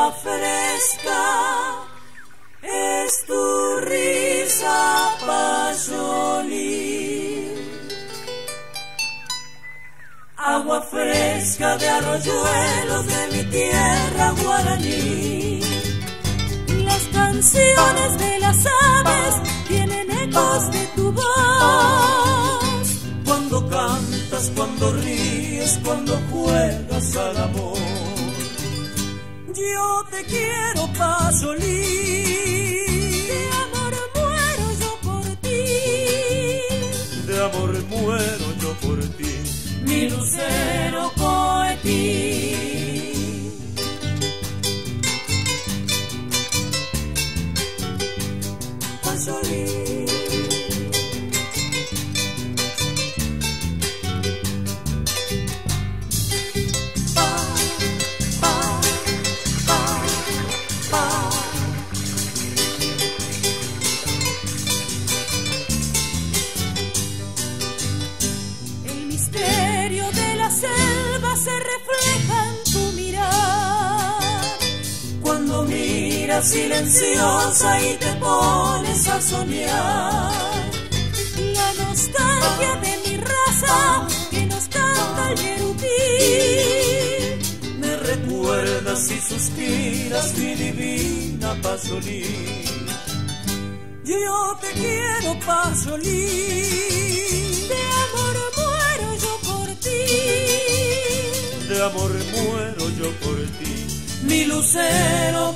agua fresca, es tu risa payolí. Agua fresca de arroyuelos de mi tierra guaraní. Las canciones de las aves tienen ecos de tu voz. Cuando cantas, cuando ríes, cuando juegas al amor. Yo te quiero, payolí. De amor muero yo por ti. De amor muero yo por ti. Mi lucero coetí. Payolí. El misterio de la selva se refleja en tu mirar. Cuando miras silenciosa y te pones a soñar. La nostalgia de mi raza que nos canta el yerupí. Me recuerdas y suspiras, mi divina payolí. Yo te quiero, payolí. De amor muero yo por ti. De amor muero yo por ti. Mi lucero